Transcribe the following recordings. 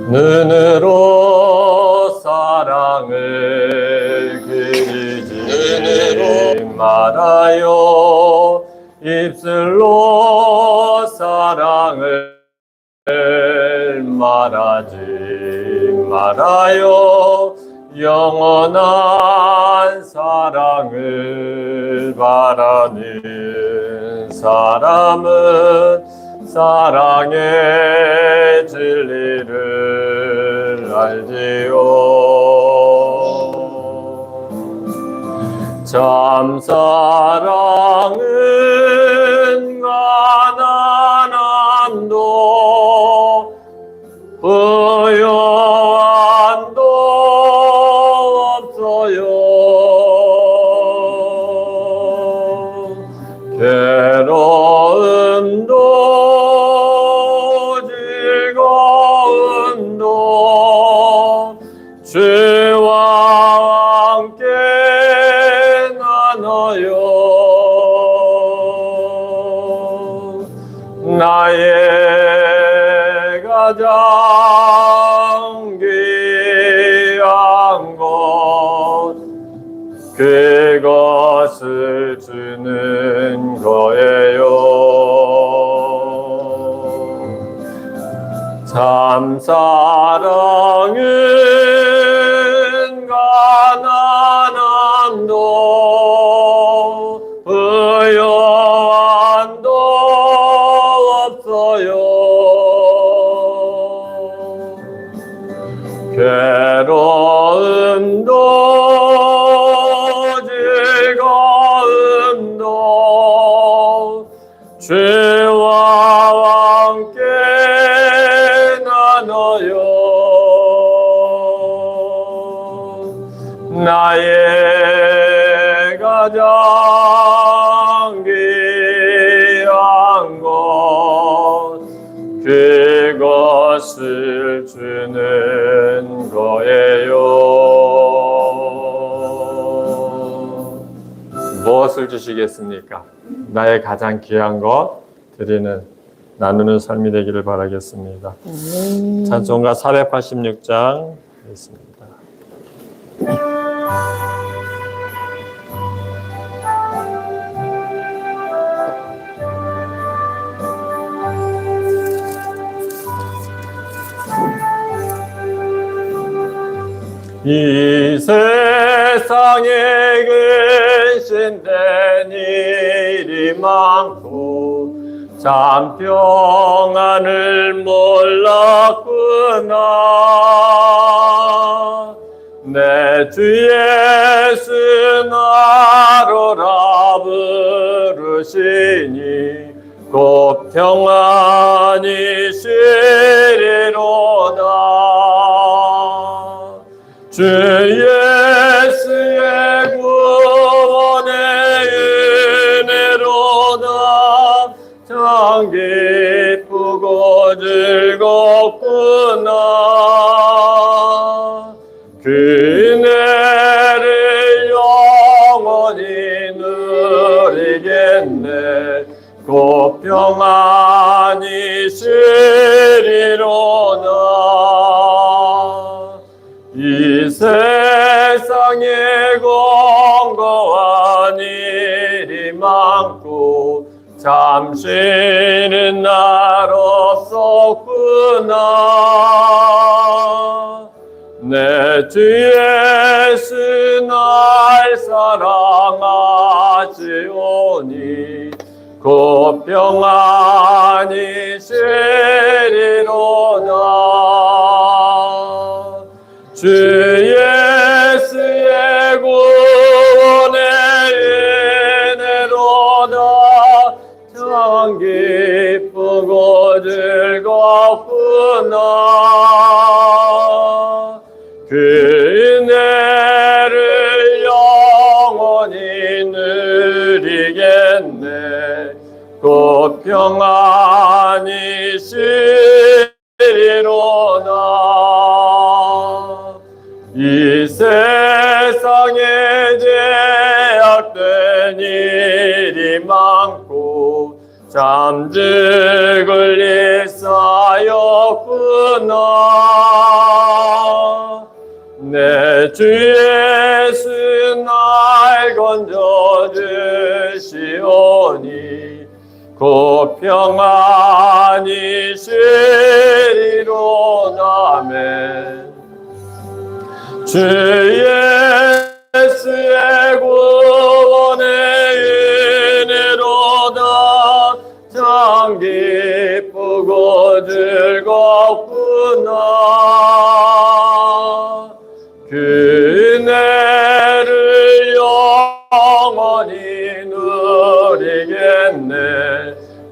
눈으로 사랑을 그리지 말아요. 입술로 사랑을 말하지 말아요. 영원한 사랑을 바라는 사람은 사랑의 진리를 알지요. 참 사랑은 가난함도 부요함도 없어요. 괴로움도 즐거움도 주와 함께 나눠요. 나의 가장 귀한 것 그것을 주는 거예요. 참 사랑은 가난함도 부요함도 없어요. 괴로움도 즐거움도 주와 함께 나눠요. 나의 가장 귀한 것 그것을 주는 거예요. 무엇을 주시겠습니까? 나의 가장 귀한 것 드리는 나누는 삶이 되기를 바라겠습니다. 찬송가 486장 있습니다. 이 세상에 근심된 일이 많고 참 평안을 몰랐구나. 내 주 예수 나로라 부르시니 곧 평안이 시리로다. 주 예수의 구원의 은혜로다. 참 기쁘고 즐겁구나. 그 은혜를 영원히 누리겠네. 곧 평안이 시리로다. 이 세상에 공고한 일이 많고 잠시는 날 없었구나. 내 주 예수 날 사랑하시오니 곧 평안이 시리로다. 주 예수의 구원의 은혜로다. 참 기쁘고 즐겁구나. 그 은혜를 영원히 누리겠네. 곧 평안이 시리로다. 이 세상에 제약된 일이 많고 잠죽을 일 쌓였구나. 주 예수 날 건져주시오니 곧 평안히 쉬리로다매 주 예수의 구원의 은혜로다 참 기쁘고 즐겁구나 그 은혜를 영원히 누리겠네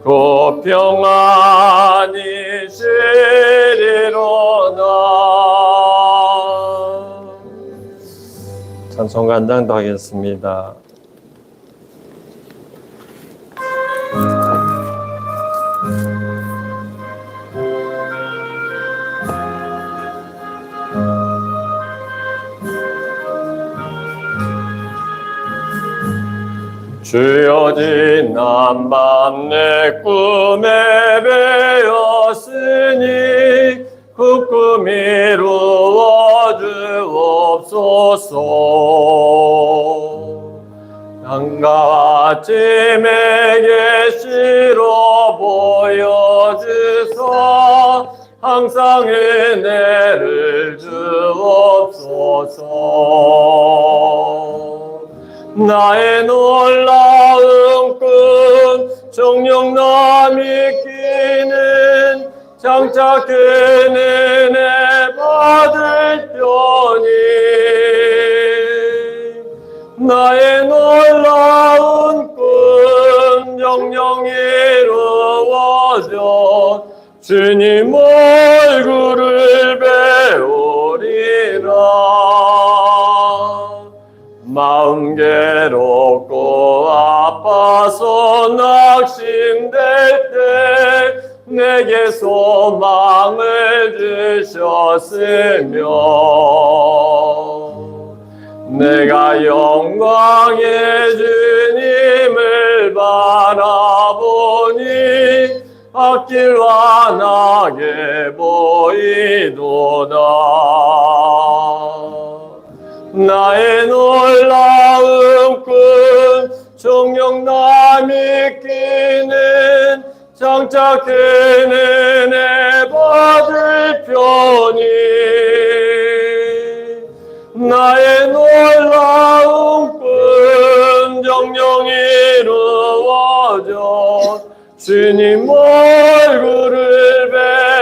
곧 평안히 쉬리로다. 찬송 간장도 하겠습니다. 주여 지난 밤 내 꿈에 배었으니 그 꿈 이루어 주옵소서. 땅과 아침에 계시로 보여주소 항상 은혜를 주옵소서. 나의 놀라운 꿈 정녕 남이 끼는 장차 그 은혜 받을 편이 나의 놀라운 꿈 정녕 이루어져 주님 얼굴을 배우리라. 마음 괴롭고 아파서 낙심될 때 내게 소망을 주셨으며 내가 영광의 주님을 바라보니 앞길 환하게 보이도다. 나의 놀라운 꿈 정녕 남이 끼는 장차 큰 은혜 받을 편이 나의 놀라운 꿈 정녕 이루어져 주님 얼굴을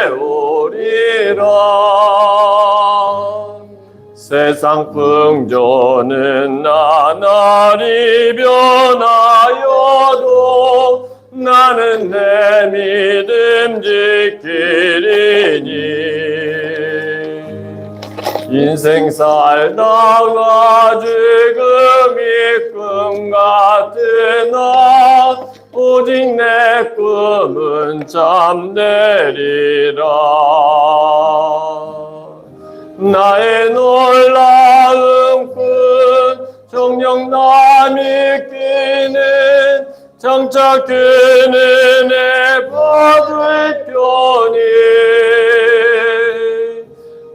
배우리라. 세상 풍조는 나날이 변하여도 나는 내 믿음 지키리니 인생 살다가 지금이 꿈 같으나 오직 내 꿈은 참되리라. 나의 놀라운 꿈 정녕 남이 끼는 장차 큰 은혜 받을 편이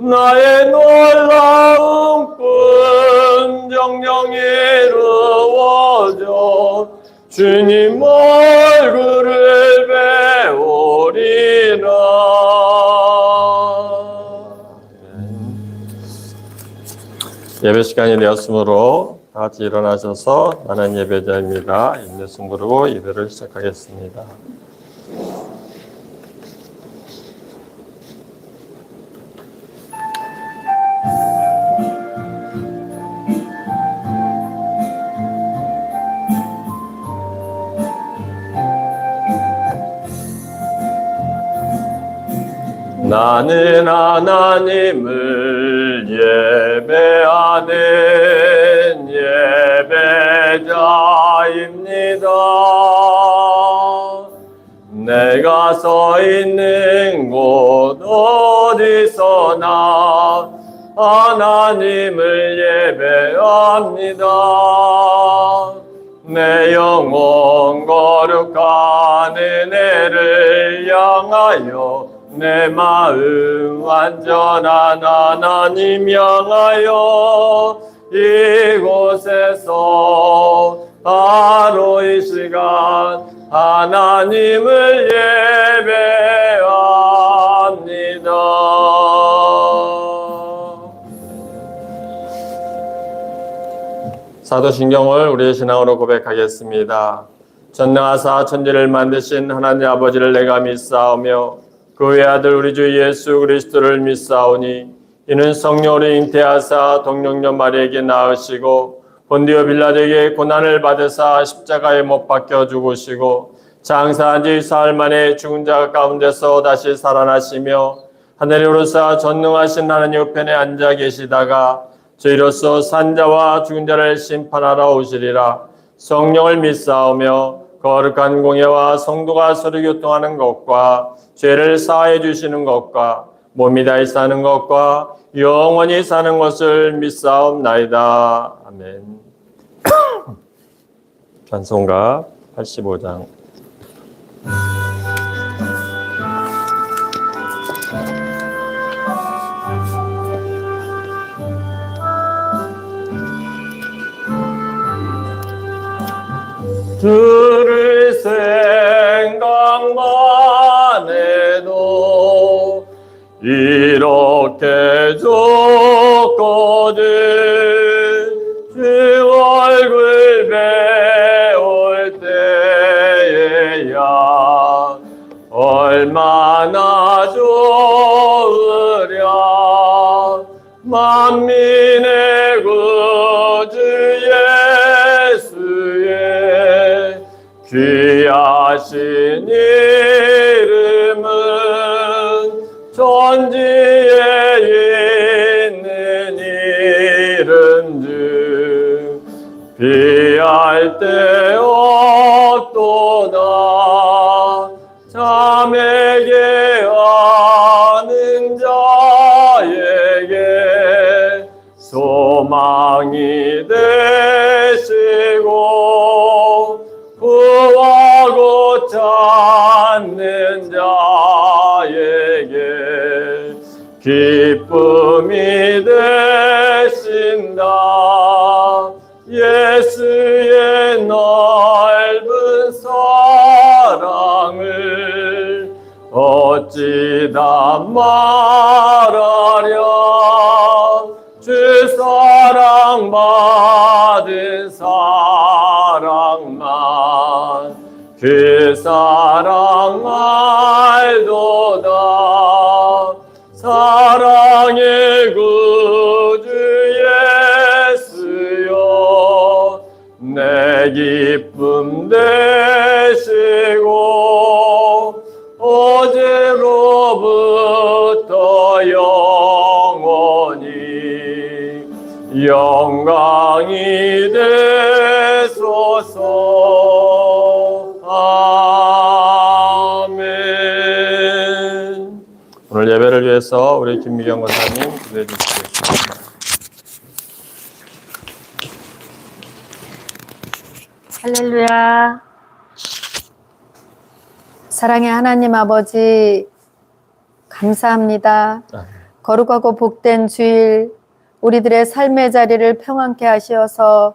나의 놀라운 꿈 정녕 이루어져 주님 얼굴을 배우리라. 예배 시간이 되었으므로 다 같이 일어나셔서 나는 예배자입니다. 인내성 부르고 예배를 시작하겠습니다. 나는 하나님을 예배하는 예배자입니다. 내가 서 있는 곳 어디서나 하나님을 예배합니다. 내 영혼 거룩한 은혜를 향하여 내 마음 완전한 하나님 향하여 이곳에서 바로 이 시간 하나님을 예배합니다. 사도신경을 우리의 신앙으로 고백하겠습니다. 전능하사 천지를 만드신 하나님 아버지를 내가 믿사오며 그 외아들 우리 주 예수 그리스도를 믿사오니 이는 성령으로 잉태하사 동정녀 마리에게 낳으시고 본디오 빌라도에게 고난을 받으사 십자가에 못 박혀 죽으시고 장사한 지 사흘 만에 죽은 자 가운데서 다시 살아나시며 하늘에 오르사 전능하신 하나님 우편에 앉아 계시다가 저희로서 산자와 죽은 자를 심판하러 오시리라. 성령을 믿사오며 거룩한 공예와 성도가 서로 교통하는 것과 죄를 사하여 주시는 것과 몸이 다히 사는 것과 영원히 사는 것을 믿사옵나이다. 아멘. 찬송가 85장. 주를 생각만 해도 이렇게 좋거든. 주 얼굴 배울 때에야 얼마나 좋으랴. 만민의 구주 예수의 귀하신 이름은 천지에 있는 이름 중 비할 데 없도다. 잠에게 아는 자에게 소망이 되시고 구하고 찾는 자에게 기쁨이 되신다. 예수의 넓은 사랑을 어찌 다 말하랴. 주 사랑 받은 사랑만 그 사랑 알도다. 사랑의 구주 예수여 내 기쁨 되시고 어제로부터 영원히 영광이 되소서. 아멘. 오늘 예배를 위해서 우리 김미경 권사님 기도해 주시겠습니다. 할렐루야. 사랑의 하나님 아버지 감사합니다. 거룩하고 복된 주일 우리들의 삶의 자리를 평안케 하시어서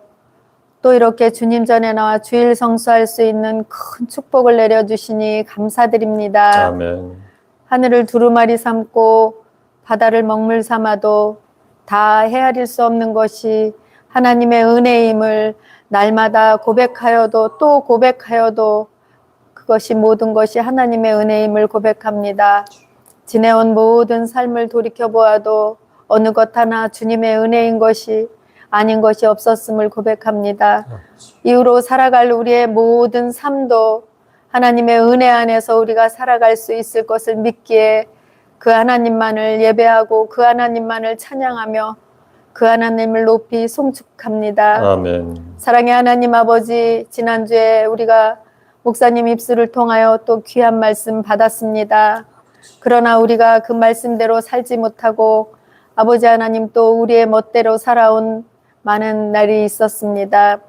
또 이렇게 주님 전에 나와 주일 성수할 수 있는 큰 축복을 내려주시니 감사드립니다. 아멘. 하늘을 두루마리 삼고 바다를 먹물 삼아도 다 헤아릴 수 없는 것이 하나님의 은혜임을 날마다 고백하여도 또 고백하여도 그것이 모든 것이 하나님의 은혜임을 고백합니다. 지내온 모든 삶을 돌이켜보아도 어느 것 하나 주님의 은혜인 것이 아닌 것이 없었음을 고백합니다. 이후로 살아갈 우리의 모든 삶도 하나님의 은혜 안에서 우리가 살아갈 수 있을 것을 믿기에 그 하나님만을 예배하고 그 하나님만을 찬양하며 그 하나님을 높이 송축합니다. 아멘. 사랑의 하나님 아버지, 지난주에 우리가 목사님 입술을 통하여 또 귀한 말씀 받았습니다. 그러나 우리가 그 말씀대로 살지 못하고 아버지 하나님 또 우리의 멋대로 살아온 많은 날이 있었습니다.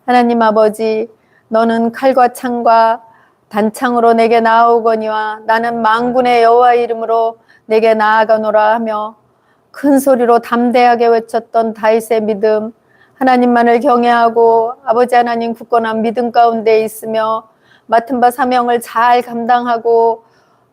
하나님 아버지, 너는 칼과 창과 단창으로 내게 나아오거니와 나는 만군의 여호와 이름으로 내게 나아가노라 하며 큰 소리로 담대하게 외쳤던 다윗의 믿음, 하나님만을 경외하고 아버지 하나님 굳건한 믿음 가운데 있으며 맡은 바 사명을 잘 감당하고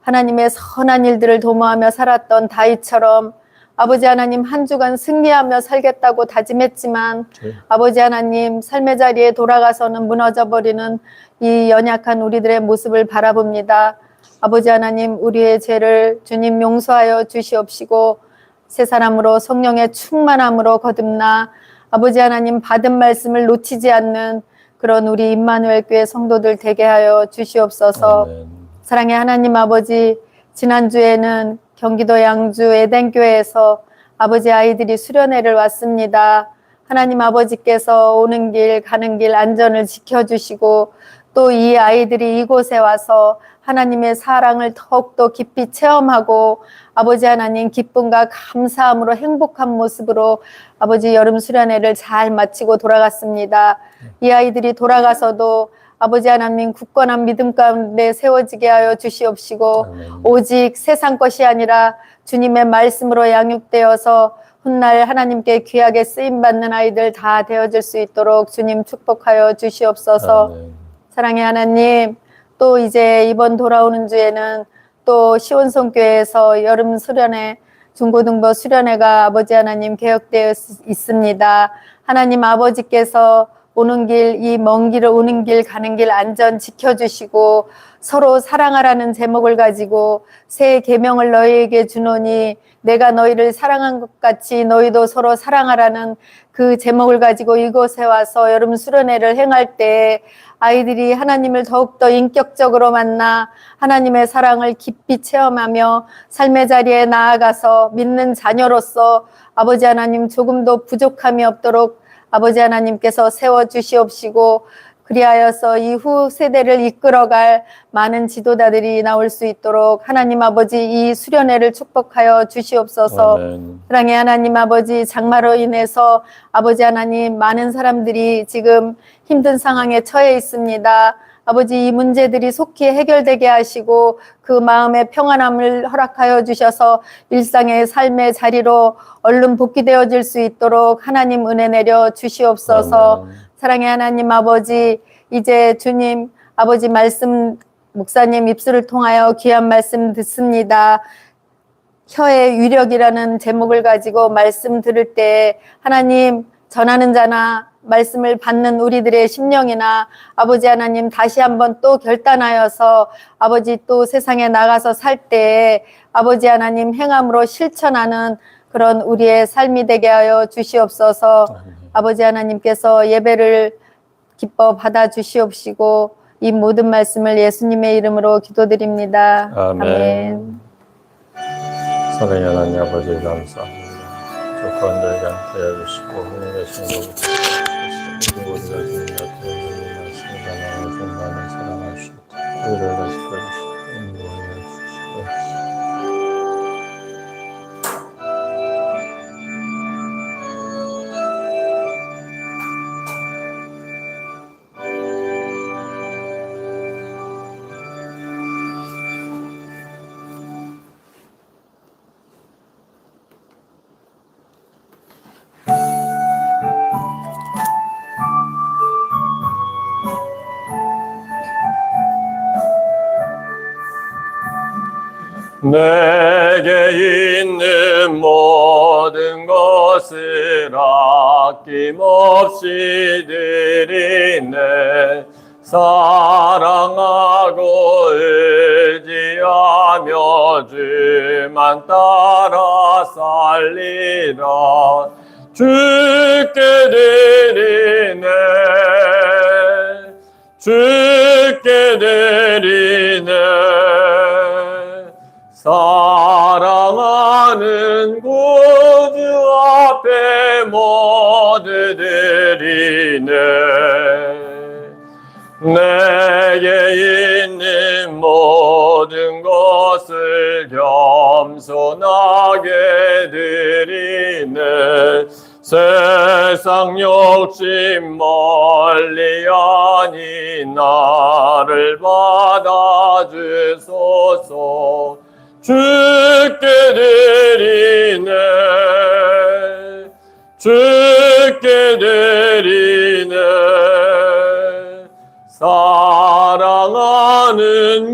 하나님의 선한 일들을 도모하며 살았던 다윗처럼 아버지 하나님 한 주간 승리하며 살겠다고 다짐했지만 아버지 하나님 삶의 자리에 돌아가서는 무너져버리는 이 연약한 우리들의 모습을 바라봅니다. 아버지 하나님 우리의 죄를 주님 용서하여 주시옵시고 새 사람으로 성령의 충만함으로 거듭나 아버지 하나님 받은 말씀을 놓치지 않는 그런 우리 임마누엘 교회 성도들 되게 하여 주시옵소서. 아멘. 사랑의 하나님 아버지, 지난주에는 경기도 양주 에덴교회에서 아버지 아이들이 수련회를 왔습니다. 하나님 아버지께서 오는 길 가는 길 안전을 지켜주시고 또 이 아이들이 이곳에 와서 하나님의 사랑을 더욱더 깊이 체험하고 아버지 하나님 기쁨과 감사함으로 행복한 모습으로 아버지 여름 수련회를 잘 마치고 돌아갔습니다. 이 아이들이 돌아가서도 아버지 하나님 굳건한 믿음 가운데 세워지게 하여 주시옵시고 아멘. 오직 세상 것이 아니라 주님의 말씀으로 양육되어서 훗날 하나님께 귀하게 쓰임받는 아이들 다 되어질 수 있도록 주님 축복하여 주시옵소서. 아멘. 사랑의 하나님, 또 이제 이번 돌아오는 주에는 또 시온성교회에서 여름 수련회, 중고등부 수련회가 아버지 하나님 개혁되어 있습니다. 하나님 아버지께서 오는 길, 이 먼 길을 오는 길, 가는 길 안전 지켜주시고 서로 사랑하라는 제목을 가지고 새 계명을 너희에게 주노니 내가 너희를 사랑한 것 같이 너희도 서로 사랑하라는 그 제목을 가지고 이곳에 와서 여름 수련회를 행할 때 아이들이 하나님을 더욱더 인격적으로 만나 하나님의 사랑을 깊이 체험하며 삶의 자리에 나아가서 믿는 자녀로서 아버지 하나님 조금도 부족함이 없도록 아버지 하나님께서 세워주시옵시고 그리하여서 이후 세대를 이끌어갈 많은 지도자들이 나올 수 있도록 하나님 아버지 이 수련회를 축복하여 주시옵소서. 아멘. 사랑의 하나님 아버지 장마로 인해서 아버지 하나님 많은 사람들이 지금 힘든 상황에 처해 있습니다. 아버지 이 문제들이 속히 해결되게 하시고 그 마음의 평안함을 허락하여 주셔서 일상의 삶의 자리로 얼른 복귀되어질 수 있도록 하나님 은혜 내려 주시옵소서. 아멘. 사랑의 하나님 아버지 이제 주님 아버지 말씀 목사님 입술을 통하여 귀한 말씀 듣습니다. 혀의 위력이라는 제목을 가지고 말씀 들을 때 하나님 전하는 자나 말씀을 받는 우리들의 심령이나 아버지 하나님 다시 한번 또 결단하여서 아버지 또 세상에 나가서 살 때 아버지 하나님 행함으로 실천하는 그런 우리의 삶이 되게 하여 주시옵소서. 아버지 하나님께서 예배를 기뻐 받아 주시옵시고 이 모든 말씀을 예수님의 이름으로 기도드립니다. 아멘. 사랑의 하나님 아버지 감사합니다. 조건 저희가 함께 해주시고 하나님의 신부를 우리가 주님 같은 말씀을 나눠 정말 사랑하시고 우리를 다시 꺼주시고 인도하여 주시고 내게 있는 모든 것을 아낌없이 드리네. 사랑하고 의지하며 주만 따라 살리라. 주께 드리네. 주께 드리네. 사랑하는 구주 앞에 모두 드리네. 내게 있는 모든 것을 겸손하게 드리네. 세상 욕심 멀리하니 나를 받아주소서. 주께 드리네 주께 드리네 사랑하는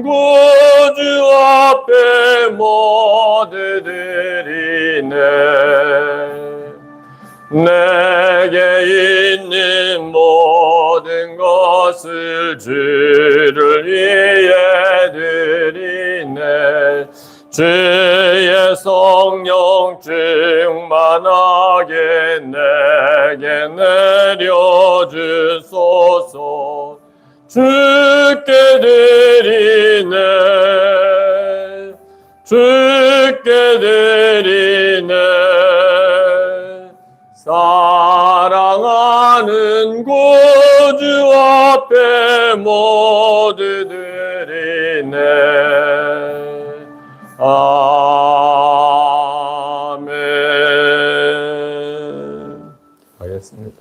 구주 앞에 모두 드리네. 내게 있는 모든 것을 주를 위해 드리네. 주의 성령 충만하게 내게 내려주소서. 주께 드리네 주께 드리네 사랑하는 구주 앞에 모두 드리네. 아멘. 하겠습니다.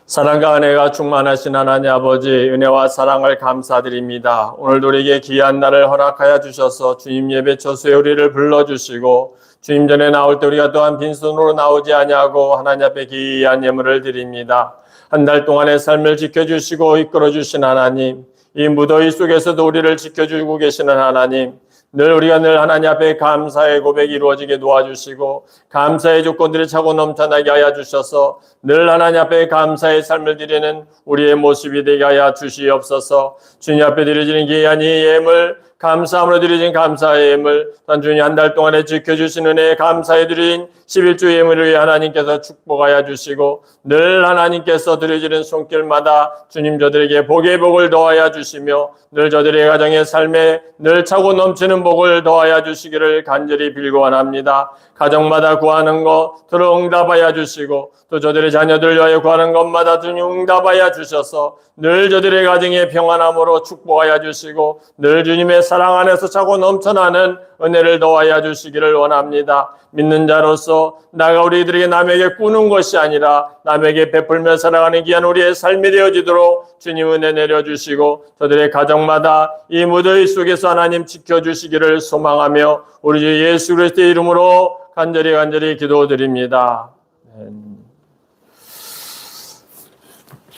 사랑과 은혜가 충만하신 하나님 아버지, 은혜와 사랑을 감사드립니다. 오늘도 우리에게 귀한 날을 허락하여 주셔서 주님 예배 처소에 우리를 불러주시고 주님 전에 나올 때 우리가 또한 빈손으로 나오지 아니하고 하나님 앞에 귀한 예물을 드립니다. 한 달 동안의 삶을 지켜주시고 이끌어주신 하나님, 이 무더위 속에서도 우리를 지켜주고 계시는 하나님, 우리가 늘 하나님 앞에 감사의 고백이 이루어지게 도와주시고 감사의 조건들이 차고 넘쳐나게 하여 주셔서 늘 하나님 앞에 감사의 삶을 드리는 우리의 모습이 되게 하여 주시옵소서. 주님 앞에 드려지는 귀한 이 예물, 감사함으로 드려진 감사의 예물, 또한 주님 한 달 동안에 지켜주신 은혜에 감사해 드린 11주 예물을 위해 하나님께서 축복하여 주시고 늘 하나님께서 드려지는 손길마다 주님 저들에게 복의 복을 더하여 주시며 늘 저들의 가정의 삶에 늘 차고 넘치는 복을 더하여 주시기를 간절히 빌고 원합니다. 가정마다 구하는 것 들어 응답하여 주시고 또 저들의 자녀들 위하여 구하는 것마다 주님 응답하여 주셔서 늘 저들의 가정에 평안함으로 축복하여 주시고 늘 주님의 사랑 안에서 차고 넘쳐나는 은혜를 더하여 주시기를 원합니다. 믿는 자로서 나가 우리들에게 남에게 꾸는 것이 아니라 남에게 베풀며 살아가는 귀한 우리의 삶이 되어지도록 주님 은혜 내려주시고 저들의 가정마다 이 무더위 속에서 하나님 지켜주시기를 소망하며 우리 주 예수 그리스도의 이름으로 간절히 기도드립니다.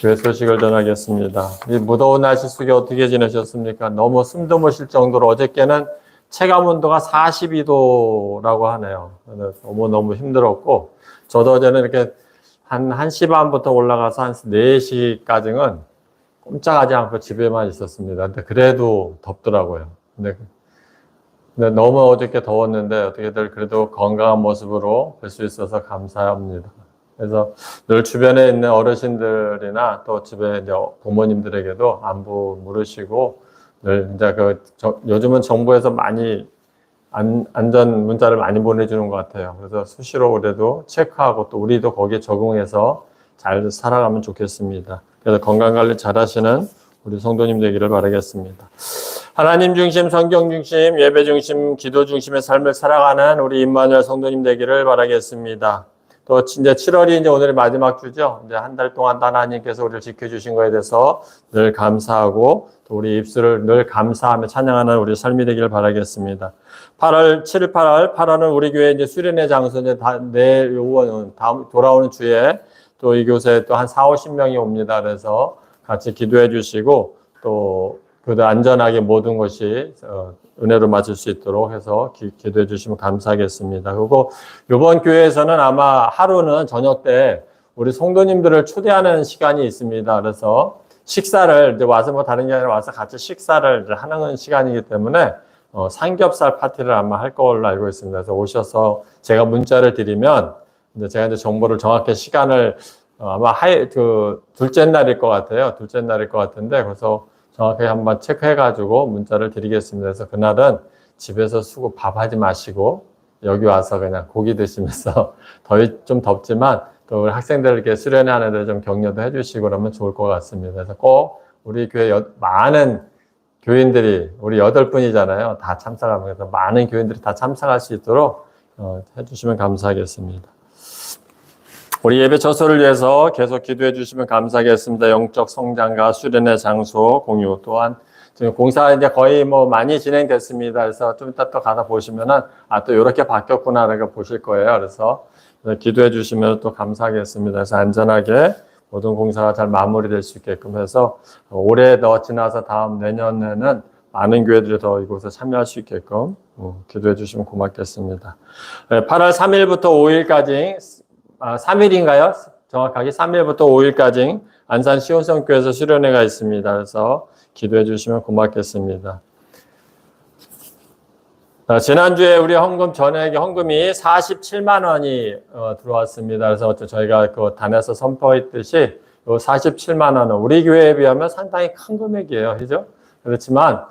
교회 소식을 전하겠습니다. 이 무더운 날씨 속에 어떻게 지내셨습니까? 너무 숨도 못 쉴 정도로 어저께는 체감 온도가 42도라고 하네요. 너무 힘들었고 저도 어제는 이렇게 한 1시 반부터 올라가서 한 4시까지는 꼼짝하지 않고 집에만 있었습니다. 근데 그래도 덥더라고요. 근데 너무 어저께 더웠는데 어떻게들 그래도 건강한 모습으로 뵐 수 있어서 감사합니다. 그래서 늘 주변에 있는 어르신들이나 또 집에 이제 부모님들에게도 안부 물으시고 늘 이제 요즘은 정부에서 많이 안전 문자를 많이 보내주는 것 같아요. 그래서 수시로 그래도 체크하고 또 우리도 거기에 적응해서 잘 살아가면 좋겠습니다. 그래서 건강관리 잘 하시는 우리 성도님 되기를 바라겠습니다. 하나님 중심, 성경 중심, 예배 중심, 기도 중심의 삶을 살아가는 우리 임마누엘 성도님 되기를 바라겠습니다. 또 이제 7월이 이제 오늘의 마지막 주죠. 이제 한 달 동안 하나님께서 우리를 지켜주신 거에 대해서 늘 감사하고 또 우리 입술을 늘 감사하며 찬양하는 우리 삶이 되기를 바라겠습니다. 7월, 8월은 우리 교회 이제 수련회 장소 이제 다음 돌아오는 주에 또 이 교회에 또 한 40-50명이 옵니다. 그래서 같이 기도해 주시고 또 그들 안전하게 모든 것이 은혜로 맞을 수 있도록 해서 기도해 주시면 감사하겠습니다. 그리고 이번 교회에서는 아마 하루는 저녁 때 우리 성도님들을 초대하는 시간이 있습니다. 그래서 식사를 이제 와서 뭐 다른 게 아니라 와서 같이 식사를 이제 하는 시간이기 때문에 삼겹살 파티를 아마 할 걸로 알고 있습니다. 그래서 오셔서 제가 문자를 드리면 이제 제가 이제 정보를 정확히 시간을 아마 둘째 날일 것 같아요. 둘째 날일 것 같은데 그래서 정확하게 한번 체크해가지고 문자를 드리겠습니다. 그래서 그날은 집에서 밥하지 마시고 여기 와서 그냥 고기 드시면서 좀 덥지만 또 우리 학생들에게 수련회 하는 데 좀 격려도 해주시고 그러면 좋을 것 같습니다. 그래서 꼭 우리 교회 많은 교인들이 우리 8분이잖아요. 다 참석하면서 많은 교인들이 다 참석할 수 있도록 해주시면 감사하겠습니다. 우리 예배 처소를 위해서 계속 기도해 주시면 감사하겠습니다. 영적 성장과 수련의 장소 공유 또한 지금 공사 이제 거의 뭐 많이 진행됐습니다. 그래서 좀 이따 또 가서 보시면은 또 이렇게 바뀌었구나라고 보실 거예요. 그래서 기도해 주시면 또 감사하겠습니다. 그래서 안전하게 모든 공사가 잘 마무리될 수 있게끔 해서 올해 더 지나서 다음 내년에는 많은 교회들이 더 이곳에 참여할 수 있게끔 기도해 주시면 고맙겠습니다. 8월 3일부터 5일까지 3일인가요? 정확하게 3일부터 5일까지 안산 시온성교회에서 수련회가 있습니다. 그래서 기도해 주시면 고맙겠습니다. 지난주에 우리 헌금 전액 헌금이 47만 원이 들어왔습니다. 그래서 저희가 그 단에서 선포했듯이 요 47만 원은 우리 교회에 비하면 상당히 큰 금액이에요. 그죠? 그렇지만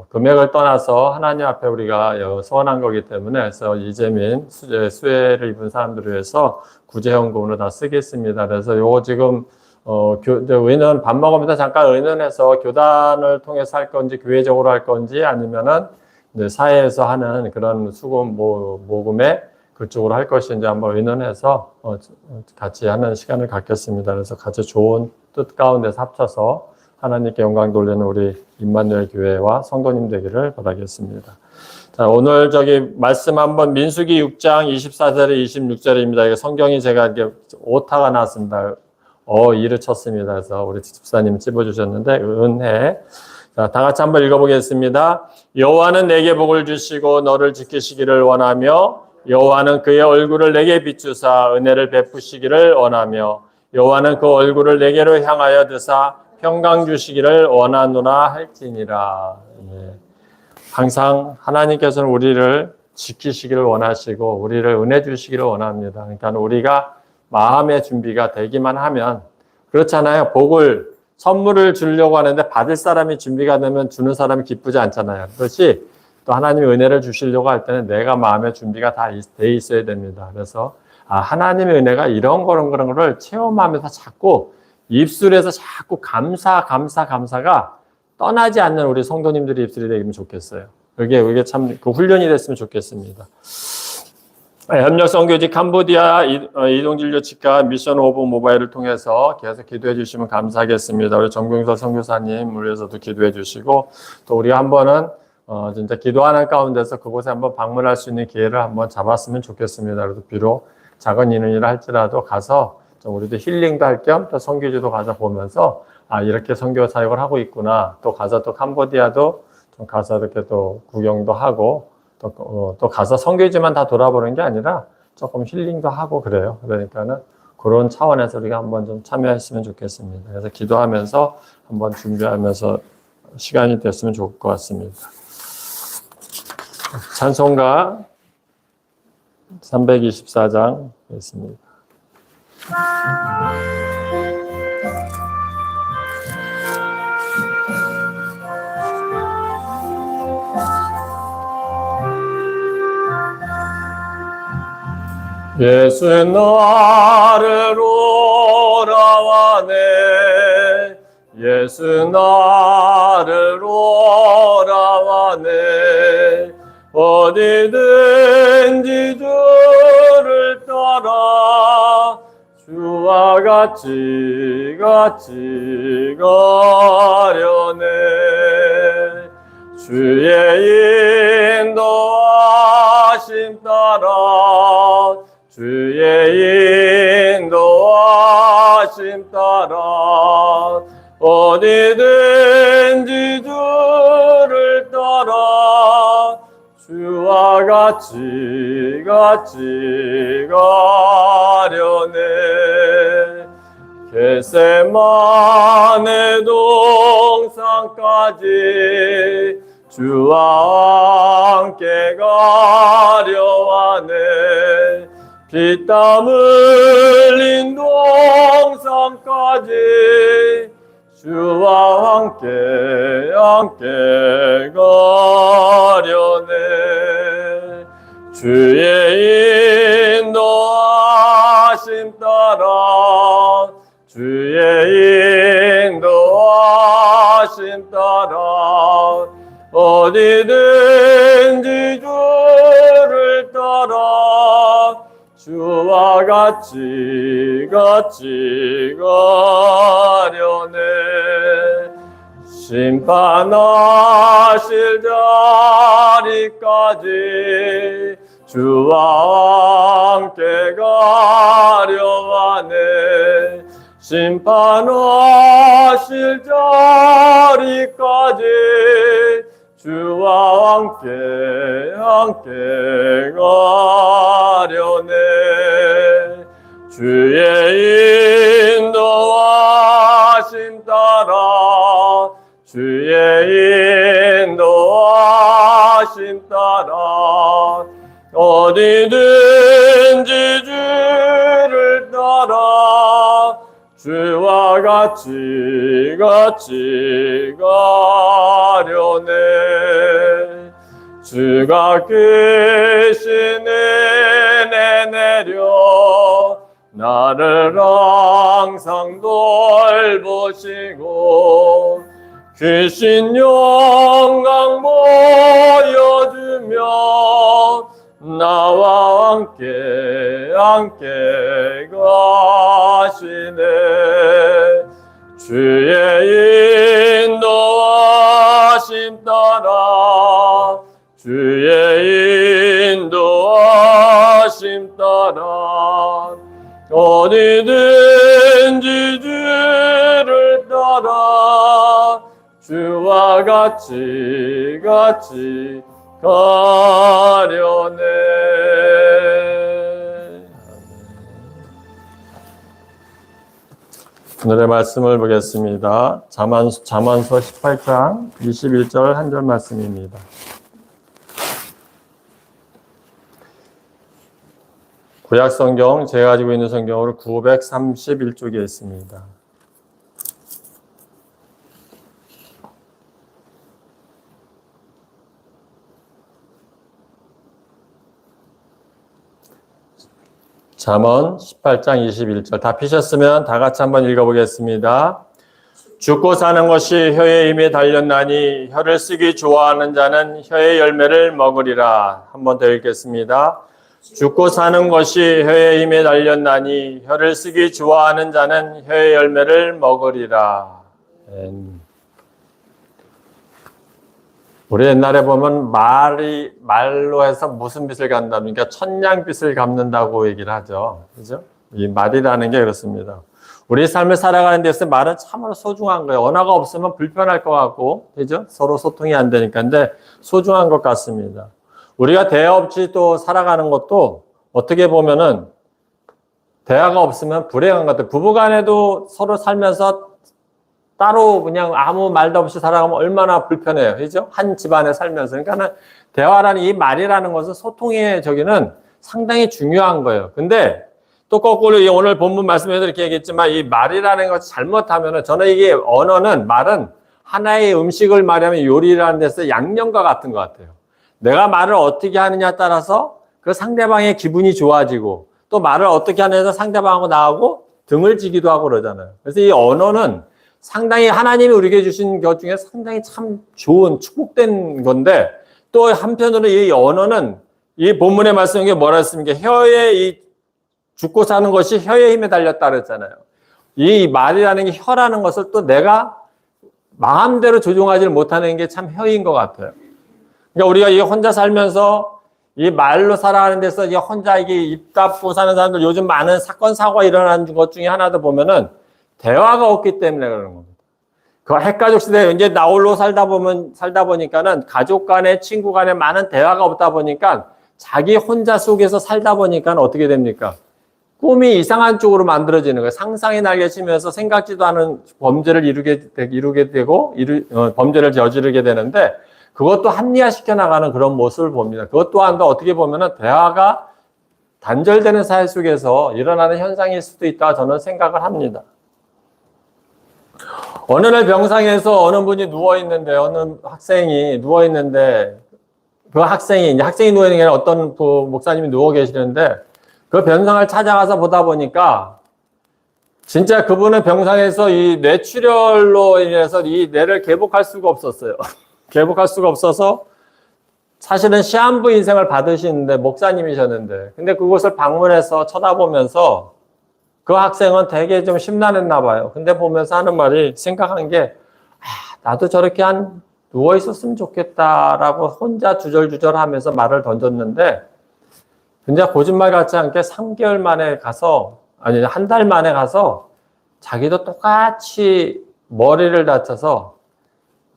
금액을 떠나서 하나님 앞에 우리가 소원한 거기 때문에 그래서 이재민 수혜를 입은 사람들을 위해서 구제헌금으로 다 쓰겠습니다. 그래서 요거 지금 의논 밥 먹으면서 잠깐 의논해서 교단을 통해서 할 건지 교회적으로 할 건지 아니면은 이제 사회에서 하는 그런 수금 모금에 그쪽으로 할 것인지 한번 의논해서 같이 하는 시간을 갖겠습니다. 그래서 같이 좋은 뜻 가운데서 합쳐서 하나님께 영광 돌리는 우리 임마누엘 교회와 성도님 되기를 바라겠습니다. 자, 오늘 말씀 한번 민수기 6장 24절에 26절입니다. 성경이 제가 이렇게 오타가 나왔습니다. 이를 쳤습니다. 그래서 우리 집사님 찝어주셨는데 은혜. 자, 다 같이 한번 읽어보겠습니다. 여호와는 내게 복을 주시고 너를 지키시기를 원하며 여호와는 그의 얼굴을 내게 비추사 은혜를 베푸시기를 원하며 여호와는 그 얼굴을 내게로 향하여 드사 평강 주시기를 원하노라 할지니라. 네. 항상 하나님께서는 우리를 지키시기를 원하시고 우리를 은혜 주시기를 원합니다. 그러니까 우리가 마음의 준비가 되기만 하면 그렇잖아요. 선물을 주려고 하는데 받을 사람이 준비가 되면 주는 사람이 기쁘지 않잖아요. 그렇지? 또 하나님이 은혜를 주시려고 할 때는 내가 마음의 준비가 다 돼 있어야 됩니다. 그래서 하나님의 은혜가 이런 거를 체험하면서 자꾸 입술에서 자꾸 감사가 떠나지 않는 우리 성도님들의 입술이 되면 좋겠어요. 그게 참 그 훈련이 됐으면 좋겠습니다. 협력선교지 캄보디아 이동진료치과 미션 오브 모바일을 통해서 계속 기도해 주시면 감사하겠습니다. 우리 정경서 선교사님 위해서도 기도해 주시고 또 우리가 한 번은 진짜 기도하는 가운데서 그곳에 한번 방문할 수 있는 기회를 한번 잡았으면 좋겠습니다. 그래도 비록 작은 인원이라 할지라도 가서 좀 우리도 힐링도 할 겸 또 선교지도 가서 보면서 이렇게 선교 사역을 하고 있구나. 또 가서 또 캄보디아도 좀 가서 이렇게 또 구경도 하고 또 가서 선교지만 다 돌아보는 게 아니라 조금 힐링도 하고 그래요. 그러니까는 그런 차원에서 우리가 한번 좀 참여했으면 좋겠습니다. 그래서 기도하면서 한번 준비하면서 시간이 됐으면 좋을 것 같습니다. 찬송가 324장 있습니다. 예수 나를 오라와네 예수 나를 오라와네 어디든지 주를 따라 주와 같이 가려네 주의 인도하심 따라 주의 인도하심 따라 어디든지 주를 따라 주와 같이 가려네 겟세마네 동산까지 주와 함께 가려하네 피땀 흘린 동산까지 주와 함께 가려네 주의 인도하심 따라 주의 인도하심 따라 어디든지 주를 따라 주와 같이 가려네. 심판하실 자리까지 주와 함께 가려하네. 심판하실 자리까지 주와 함께 가려네. 주의 인도하심 따라 주의 인도하심 따라 어디든지 주를 따라 주와 같이 가려네. 주가 계시네 내 내려 나를 항상 돌보시고 귀신 영광 보여주며 나와 함께 가시네. 주의 인도하심 따라 주의 인도하심 따라 어디든지 주를 따라 주와 같이 가려네. 오늘의 말씀을 보겠습니다. 잠언서 18장 21절 한 절 말씀입니다. 구약 성경, 제가 가지고 있는 성경으로 931쪽에 있습니다. 잠언 18장 21절 다 피셨으면 다 같이 한번 읽어보겠습니다. 죽고 사는 것이 혀의 힘에 달렸나니 혀를 쓰기 좋아하는 자는 혀의 열매를 먹으리라. 한번 더 읽겠습니다. 죽고 사는 것이 혀의 힘에 달렸나니 혀를 쓰기 좋아하는 자는 혀의 열매를 먹으리라. 우리 옛날에 보면 말로 해서 무슨 빛을 감답니까? 천냥빛을 감는다고 얘기를 하죠. 그죠? 이 말이라는 게 그렇습니다. 우리 삶을 살아가는 데서 말은 참으로 소중한 거예요. 언어가 없으면 불편할 것 같고, 그죠? 서로 소통이 안 되니까. 근데 소중한 것 같습니다. 우리가 대화 없이 또 살아가는 것도 어떻게 보면은 대화가 없으면 불행한 것 같아요. 부부간에도 서로 살면서 따로 그냥 아무 말도 없이 살아가면 얼마나 불편해요. 그죠? 한 집안에 살면서. 그러니까 대화라는 이 말이라는 것은 소통의 저기는 상당히 중요한 거예요. 근데 또 거꾸로 오늘 본문 말씀에도 이렇게 얘기했지만 이 말이라는 것이 잘못하면은 저는 이게 언어는 말은 하나의 음식을 말하면 요리라는 데서 양념과 같은 것 같아요. 내가 말을 어떻게 하느냐에 따라서 그 상대방의 기분이 좋아지고 또 말을 어떻게 하느냐에 상대방하고 나하고 등을 지기도 하고 그러잖아요. 그래서 이 언어는 상당히 하나님이 우리에게 주신 것 중에 상당히 참 좋은 축복된 건데 또 한편으로 이 언어는 이 본문의 말씀에 뭐라 했습니까? 혀에 이 죽고 사는 것이 혀의 힘에 달렸다 그랬잖아요. 이 말이라는 게 혀라는 것을 또 내가 마음대로 조종하지 못하는 게 참 혀인 것 같아요. 그러니까 우리가 이 혼자 살면서 이 말로 살아가는 데서 이 혼자 이게 입 닫고 사는 사람들 요즘 많은 사건 사고가 일어나는 것 중에 하나도 보면은 대화가 없기 때문에 그러는 겁니다. 그 핵가족 시대에 이제 나홀로 살다 보니까는 가족 간에 친구 간에 많은 대화가 없다 보니까 자기 혼자 속에서 살다 보니까 어떻게 됩니까? 꿈이 이상한 쪽으로 만들어지는 거예요. 상상의 날개 치면서 생각지도 않은 범죄를 이루게 되고 범죄를 저지르게 되는데 그것도 합리화시켜 나가는 그런 모습을 봅니다. 그것 또한 어떻게 보면은 대화가 단절되는 사회 속에서 일어나는 현상일 수도 있다 저는 생각을 합니다. 어느 날 병상에서 어느 분이 누워있는데, 어느 학생이 누워있는데, 그 학생이 누워있는 게 아니라 어떤 그 목사님이 누워 계시는데, 그 병상을 찾아가서 보다 보니까, 진짜 그분은 병상에서 이 뇌출혈로 인해서 이 뇌를 개복할 수가 없었어요. 개복할 수가 없어서 사실은 시한부 인생을 받으시는데 목사님이셨는데 근데 그곳을 방문해서 쳐다보면서 그 학생은 되게 좀 심란했나 봐요. 근데 보면서 하는 말이 생각한 게 나도 저렇게 누워 있었으면 좋겠다라고 혼자 주절주절 하면서 말을 던졌는데 진짜 거짓말 같지 않게 3개월 만에 가서 아니 한 달 만에 가서 자기도 똑같이 머리를 다쳐서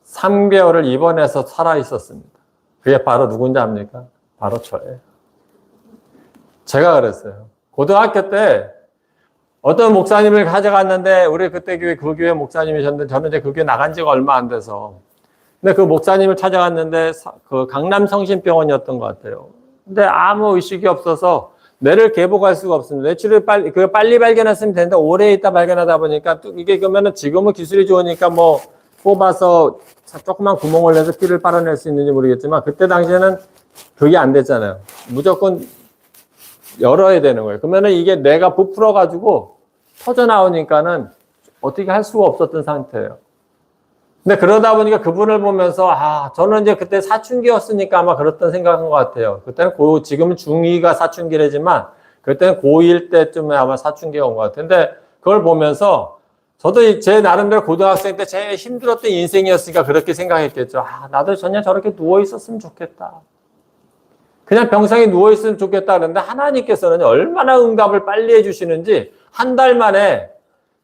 3개월을 입원해서 살아 있었습니다. 그게 바로 누군지 압니까? 바로 저예요. 제가 그랬어요. 고등학교 때 어떤 목사님을 가져갔는데 우리 그때 그 교회 목사님이셨는데 저는 이제 그 교회 나간 지가 얼마 안 돼서 근데 그 목사님을 찾아갔는데 그 강남 성심병원이었던 것 같아요. 근데 아무 의식이 없어서 뇌를 개복할 수가 없습니다. 뇌출을 빨리 발견했으면 되는데 오래 있다 발견하다 보니까 또 이게 그러면은 지금은 기술이 좋으니까 뭐 뽑아서 조그만 구멍을 내서 피를 빨아낼 수 있는지 모르겠지만 그때 당시에는 그게 안 됐잖아요. 무조건 열어야 되는 거예요. 그러면은 이게 뇌가 부풀어가지고 터져 나오니까는 어떻게 할 수가 없었던 상태예요. 근데 그러다 보니까 그분을 보면서 저는 이제 그때 사춘기였으니까 아마 그랬던 생각한 것 같아요. 그때는 지금은 중2가 사춘기래지만 그때는 고1 때쯤에 아마 사춘기가 온 것 같아요. 근데 그걸 보면서 저도 제 나름대로 고등학생 때 제일 힘들었던 인생이었으니까 그렇게 생각했겠죠. 나도 전혀 저렇게 누워 있었으면 좋겠다. 그냥 병상에 누워 있으면 좋겠다. 그런데 하나님께서는 얼마나 응답을 빨리 해주시는지 한 달 만에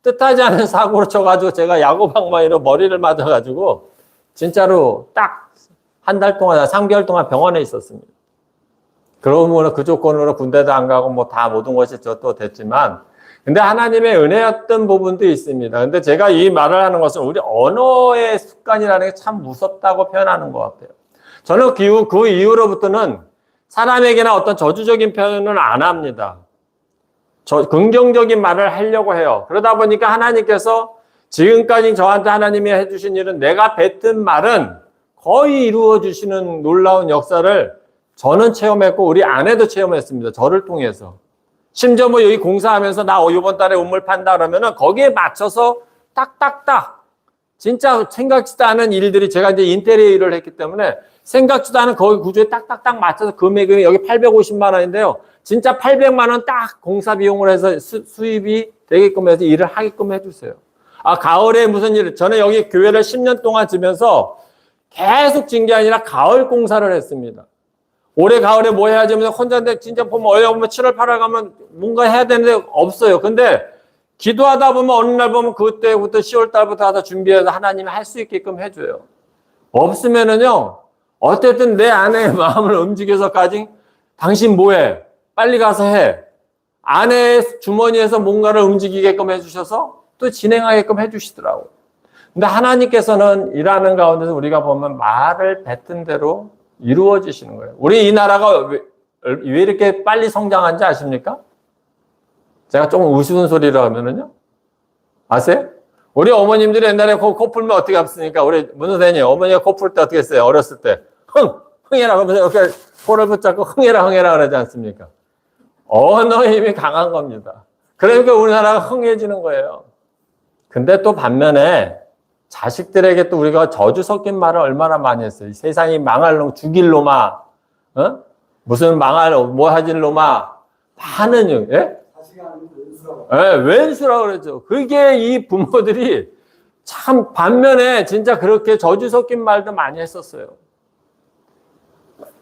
뜻하지 않은 사고를 쳐가지고 제가 야구방망이로 머리를 맞아가지고 진짜로 딱 한 달 동안, 3개월 동안 병원에 있었습니다. 그러면 그 조건으로 군대도 안 가고 뭐 다 모든 것이 또 됐지만 근데 하나님의 은혜였던 부분도 있습니다. 근데 제가 이 말을 하는 것은 우리 언어의 습관이라는 게 참 무섭다고 표현하는 것 같아요. 저는 그 이후로부터는 사람에게나 어떤 저주적인 표현은 안 합니다. 긍정적인 말을 하려고 해요. 그러다 보니까 하나님께서 지금까지 저한테 하나님이 해주신 일은 내가 뱉은 말은 거의 이루어 주시는 놀라운 역사를 저는 체험했고 우리 아내도 체험했습니다. 저를 통해서. 심지어 뭐 여기 공사하면서 나 이번 달에 우물 판다 그러면은 거기에 맞춰서 딱딱딱 진짜 생각지도 않은 일들이 제가 이제 인테리어 일을 했기 때문에 생각지도 않은 거기 구조에 딱딱딱 맞춰서 금액이 여기 850만 원인데요. 진짜 800만 원 딱 공사 비용을 해서 수입이 되게끔 해서 일을 하게끔 해주세요. 가을에 무슨 일, 저는 여기 교회를 10년 동안 지면서 계속 진 게 아니라 가을 공사를 했습니다. 올해 가을에 뭐 해야지 하면서 혼자인데 진짜 보면 어여 보면 7월 8월 가면 뭔가 해야 되는데 없어요. 근데 기도하다 보면 어느 날 보면 그때부터 10월 달부터 가서 준비해서 하나님이 할 수 있게끔 해줘요. 없으면은요, 어쨌든 내 아내의 마음을 움직여서까지 당신 뭐해? 빨리 가서 해. 아내의 주머니에서 뭔가를 움직이게끔 해주셔서 또 진행하게끔 해주시더라고요. 근데 하나님께서는 일하는 가운데서 우리가 보면 말을 뱉은 대로 이루어지시는 거예요. 우리 이 나라가 왜 이렇게 빨리 성장한지 아십니까? 제가 조금 우스운 소리를 하면은요. 아세요? 우리 어머님들이 옛날에 코 풀면 어떻게 했습니까? 우리 문 선생님, 어머니가 코 풀 때 어떻게 했어요? 어렸을 때. 흥해라. 그러면서 이렇게 코를 붙잡고 흥해라 그러지 않습니까? 언어의 힘이 강한 겁니다. 그러니까 우리나라가 흥해지는 거예요. 근데 또 반면에 자식들에게 또 우리가 저주 섞인 말을 얼마나 많이 했어요. 세상이 망할 놈, 죽일 놈아, 무슨 뭐 하질 놈아, 많은, 예? 왼수라고 그랬죠. 그게 이 부모들이 참 반면에 진짜 그렇게 저주 섞인 말도 많이 했었어요.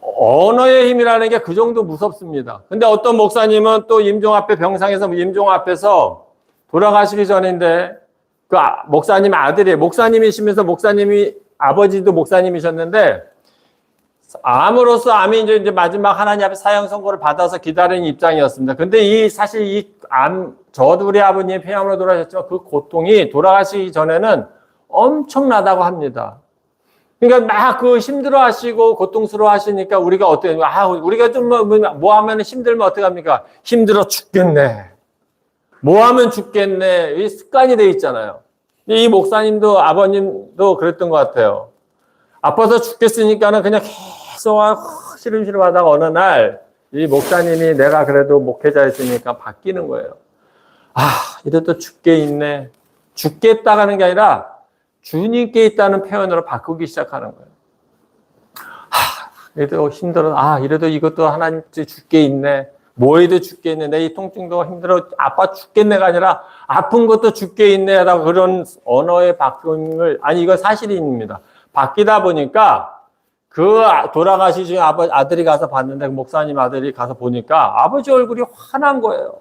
언어의 힘이라는 게 그 정도 무섭습니다. 근데 어떤 목사님은 또 임종 앞에 병상에서 임종 앞에서 돌아가시기 전인데 그 목사님 아들이 목사님이시면서 목사님이 아버지도 목사님이셨는데 암으로서 암이 이제 마지막 하나님 앞에 사형 선고를 받아서 기다리는 입장이었습니다. 근데 사실 저도 우리 아버님이 폐암으로 돌아가셨지만 그 고통이 돌아가시기 전에는 엄청나다고 합니다. 그러니까 막 힘들어 하시고 고통스러워 하시니까 우리가 어때요? 우리가 좀 뭐 하면 힘들면 어떡합니까? 힘들어 죽겠네. 뭐 하면 죽겠네. 이 습관이 돼 있잖아요. 이 목사님도 아버님도 그랬던 것 같아요. 아파서 죽겠으니까는 그냥 계속 시름시름 하다가 어느 날 이 목사님이 내가 그래도 목회자였으니까 바뀌는 거예요. 이래도 죽게 있네. 죽겠다라는 게 아니라 주님께 있다는 표현으로 바꾸기 시작하는 거예요. 이래도 힘들어. 아, 이래도 이것도 하나님 줄 게 있네. 뭐에도 줄 게 있네. 내 이 통증도 힘들어. 아파 죽겠네가 아니라 아픈 것도 줄 게 있네. 라고 그런 언어의 바뀜을, 아니, 이건 사실입니다. 바뀌다 보니까 그 돌아가시 중에 아들이 가서 봤는데, 그 목사님 아들이 가서 보니까 아버지 얼굴이 환한 거예요.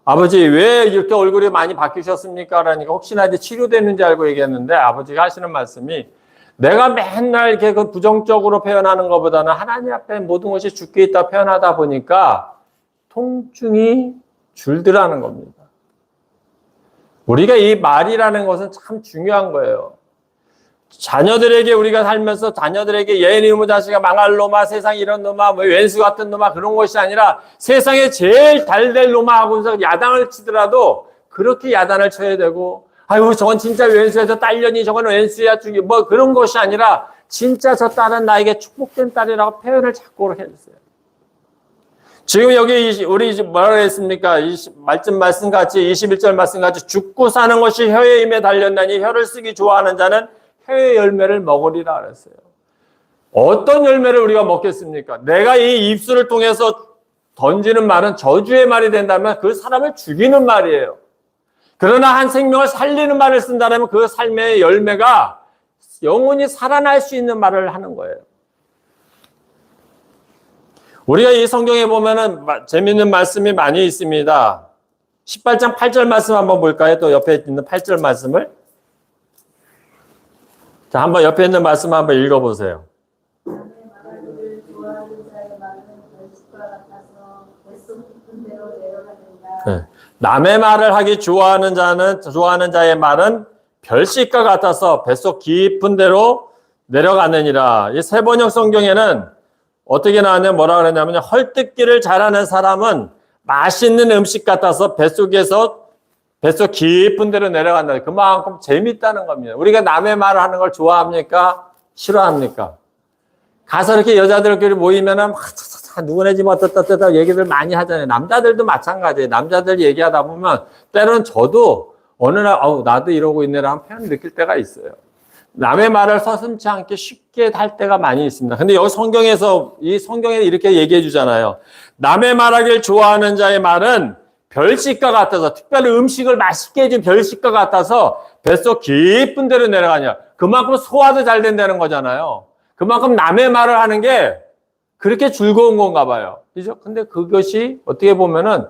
아버지, 왜 이렇게 얼굴이 많이 바뀌셨습니까? 라니까 혹시나 이제 치료됐는지 알고 얘기했는데, 아버지가 하시는 말씀이, 내가 맨날 이렇게 그 부정적으로 표현하는 것보다는 하나님 앞에 모든 것이 죽게 있다 표현하다 보니까 통증이 줄더라는 겁니다. 우리가 이 말이라는 것은 참 중요한 거예요. 자녀들에게 우리가 살면서 자녀들에게 얘 이놈의 자식아 망할 놈아 세상 이런 놈아 뭐 왼수 같은 놈아 그런 것이 아니라 세상에 제일 달될 놈아 하고서 야단을 치더라도 그렇게 야단을 쳐야 되고 아유 저건 진짜 왼수야 저 딸년이 저건 왼수야 죽이 뭐 그런 것이 아니라 진짜 저 딸은 나에게 축복된 딸이라고 표현을 자꾸 해주세요. 지금 여기 우리 뭐라고 했습니까? 말씀같이 21절 말씀같이 죽고 사는 것이 혀의 힘에 달렸나니 혀를 쓰기 좋아하는 자는 혀의 열매를 먹으리라 그랬어요. 어떤 열매를 우리가 먹겠습니까? 내가 이 입술을 통해서 던지는 말은 저주의 말이 된다면 그 사람을 죽이는 말이에요. 그러나 한 생명을 살리는 말을 쓴다면 그 삶의 열매가 영원히 살아날 수 있는 말을 하는 거예요. 우리가 이 성경에 보면은 재미있는 말씀이 많이 있습니다. 18장 8절 말씀 한번 볼까요? 또 옆에 있는 8절 말씀을. 자, 한번 옆에 있는 말씀 한번 읽어보세요. 네. 남의 말을 하기 좋아하는 자의 말은 별식과 같아서 뱃속 깊은 데로 내려가느니라. 이 세번역 성경에는 어떻게 나왔냐면 뭐라 그러냐면 헐뜯기를 잘하는 사람은 맛있는 음식 같아서 뱃속 깊은 데로 내려간다. 그만큼 재밌다는 겁니다. 우리가 남의 말을 하는 걸 좋아합니까? 싫어합니까? 가서 이렇게 여자들끼리 모이면은 막 누구네 집 어떻다 얘기들 많이 하잖아요. 남자들도 마찬가지예요. 남자들 얘기하다 보면 때로는 저도 어느 날 나도 이러고 있네라는 표현을 느낄 때가 있어요. 남의 말을 서슴지 않게 쉽게 할 때가 많이 있습니다. 근데 여기 이 성경에 이렇게 얘기해 주잖아요. 남의 말하길 좋아하는 자의 말은 별식과 같아서, 특별히 음식을 맛있게 해준 별식과 같아서 뱃속 깊은 데로 내려가냐. 그만큼 소화도 잘 된다는 거잖아요. 그만큼 남의 말을 하는 게 그렇게 즐거운 건가 봐요. 그죠? 근데 그것이 어떻게 보면은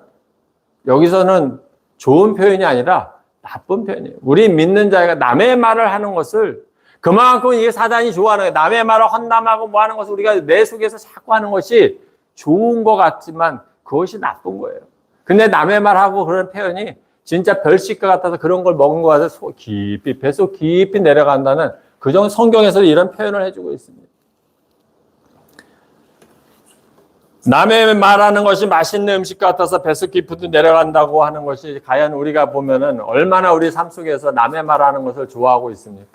여기서는 좋은 표현이 아니라 나쁜 표현이에요. 우리 믿는 자가 남의 말을 하는 것을 그만큼 이게 사단이 좋아하는 거예요. 남의 말을 헌담하고 뭐 하는 것을 우리가 내 속에서 자꾸 하는 것이 좋은 것 같지만 그것이 나쁜 거예요. 근데 남의 말하고 그런 표현이 진짜 별식과 같아서 그런 걸 먹은 것 같아서 뱃속 깊이 내려간다는 그정 성경에서 이런 표현을 해주고 있습니다. 남의 말하는 것이 맛있는 음식 같아서 뱃속 깊이 내려간다고 하는 것이 과연 우리가 보면은 얼마나 우리 삶 속에서 남의 말하는 것을 좋아하고 있습니까?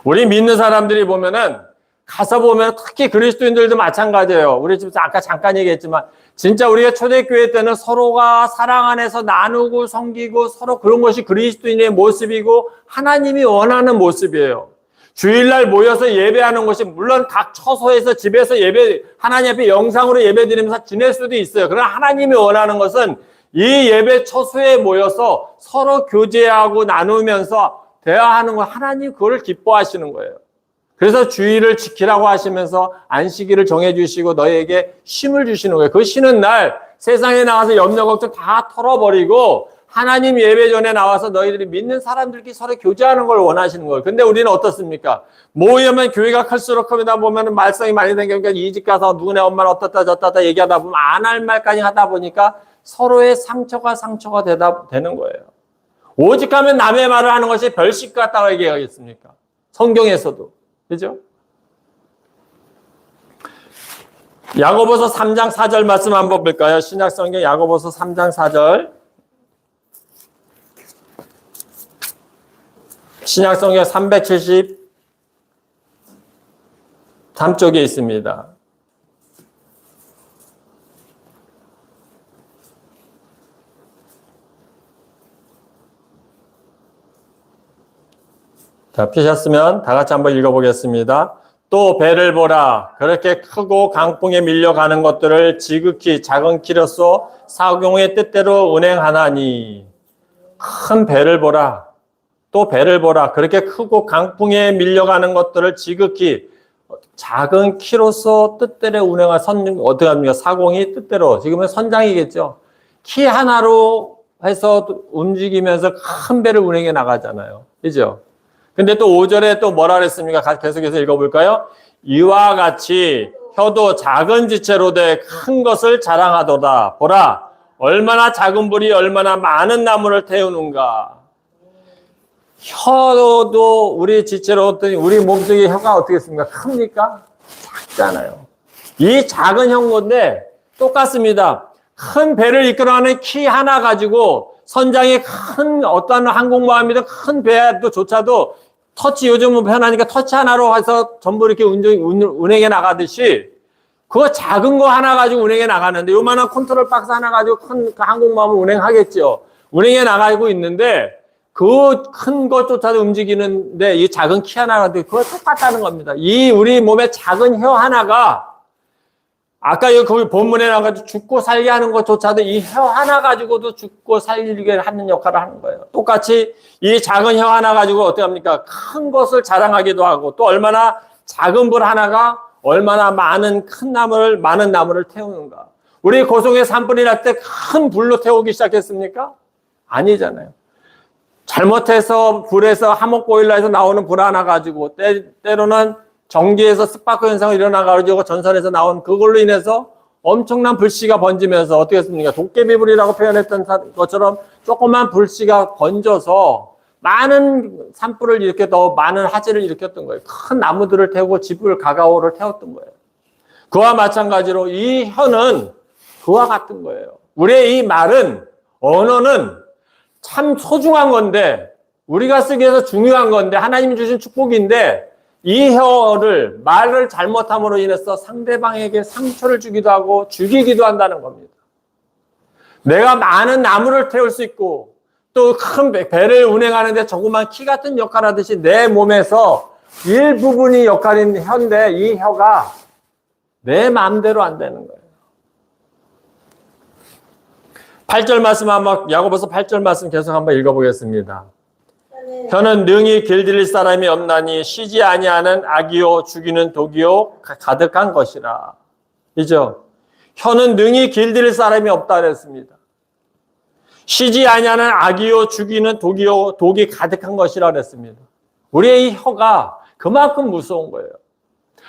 우리 믿는 사람들이 보면은 가서 보면 특히 그리스도인들도 마찬가지예요. 우리 지금 아까 잠깐 얘기했지만 진짜 우리가 초대교회 때는 서로가 사랑 안에서 나누고 섬기고 서로 그런 것이 그리스도인의 모습이고 하나님이 원하는 모습이에요. 주일날 모여서 예배하는 것이 물론 각 처소에서 집에서 하나님 앞에 영상으로 예배드리면서 지낼 수도 있어요. 그러나 하나님이 원하는 것은 이 예배 처소에 모여서 서로 교제하고 나누면서 대화하는 거 하나님 그걸 기뻐하시는 거예요. 그래서 주일을 지키라고 하시면서 안식일을 정해주시고 너희에게 쉼을 주시는 거예요. 그 쉬는 날 세상에 나가서 염려 걱정 다 털어버리고 하나님 예배 전에 나와서 너희들이 믿는 사람들끼리 서로 교제하는 걸 원하시는 거예요. 근데 우리는 어떻습니까? 모이면 교회가 클수록 크다 보면 말썽이 많이 생기니까 이 집 가서 누구네 엄마는 어떻다 저떻다 얘기하다 보면 안 할 말까지 하다 보니까 서로의 상처가 되는 거예요. 오직하면 남의 말을 하는 것이 별식 같다고 얘기하겠습니까? 성경에서도. 그죠? 야고보서 3장 4절 말씀 한번 볼까요? 신약성경 야고보서 3장 4절. 신약성경 373쪽에 있습니다. 자, 피셨으면 다 같이 한번 읽어보겠습니다. 또 배를 보라. 그렇게 크고 강풍에 밀려가는 것들을 지극히 작은 키로서 사공의 뜻대로 운행하나니. 큰 배를 보라. 또 배를 보라. 그렇게 크고 강풍에 밀려가는 것들을 지극히 작은 키로서 뜻대로 운행할 어떻게 합니까? 사공이 뜻대로. 지금은 선장이겠죠. 키 하나로 해서 움직이면서 큰 배를 운행해 나가잖아요. 그죠? 근데 또 5절에 또 뭐라 그랬습니까? 계속해서 읽어볼까요? 이와 같이 혀도 작은 지체로 돼 큰 것을 자랑하도다. 보라, 얼마나 작은 불이 얼마나 많은 나무를 태우는가. 혀도 우리 지체로 우리 몸속에 혀가 어떻게 습니까? 큽니까? 작잖아요. 이 작은 혀인데 똑같습니다. 큰 배를 이끌어가는 키 하나 가지고 선장이 큰 어떤 항공모함이든 큰 배조차도 터치, 요즘은 편하니까 터치 하나로 해서 전부 이렇게 운행해 나가듯이 그거 작은 거 하나 가지고 운행해 나가는데 요만한 컨트롤 박스 하나 가지고 큰 항공모함을 운행하겠죠. 운행해 나가고 있는데 그 큰 것조차도 움직이는데 이 작은 키 하나가 그거 똑같다는 겁니다. 이 우리 몸의 작은 혀 하나가 아까 거기 본문에 나와가지고 죽고 살게 하는 것조차도 이 혀 하나 가지고도 죽고 살게 하는 역할을 하는 거예요. 똑같이 이 작은 혀 하나 가지고 어떻게 합니까? 큰 것을 자랑하기도 하고 또 얼마나 작은 불 하나가 얼마나 많은 나무를 태우는가. 우리 고송의 산불이 날 때 큰 불로 태우기 시작했습니까? 아니잖아요. 잘못해서 불에서 화목보일러에서 나오는 불 하나 가지고 때로는 전기에서 스파크 현상이 일어나가지고 전선에서 나온 그걸로 인해서 엄청난 불씨가 번지면서 어떻게 했습니까? 도깨비불이라고 표현했던 것처럼 조그만 불씨가 번져서 많은 산불을 일으켜 더 많은 화재를 일으켰던 거예요. 큰 나무들을 태우고 집을 가가오를 태웠던 거예요. 그와 마찬가지로 이 혀는 그와 같은 거예요. 우리의 이 말은 언어는 참 소중한 건데 우리가 쓰기 위해서 중요한 건데 하나님이 주신 축복인데 이 혀를 말을 잘못함으로 인해서 상대방에게 상처를 주기도 하고 죽이기도 한다는 겁니다. 내가 많은 나무를 태울 수 있고 또 큰 배를 운행하는데 조그만 키 같은 역할을 하듯이 내 몸에서 일부분이 역할인 혀인데 이 혀가 내 마음대로 안 되는 거예요. 8절 말씀 한번 야고보서 8절 말씀 계속 한번 읽어보겠습니다. 혀는 능히 길들일 사람이 없나니 쉬지 아니하는 악이요 죽이는 독이요 가득한 것이라. 이죠? 혀는 능히 길들일 사람이 없다 그랬습니다. 쉬지 아니하는 악이요 죽이는 독이요 독이 가득한 것이라 그랬습니다. 우리의 이 혀가 그만큼 무서운 거예요.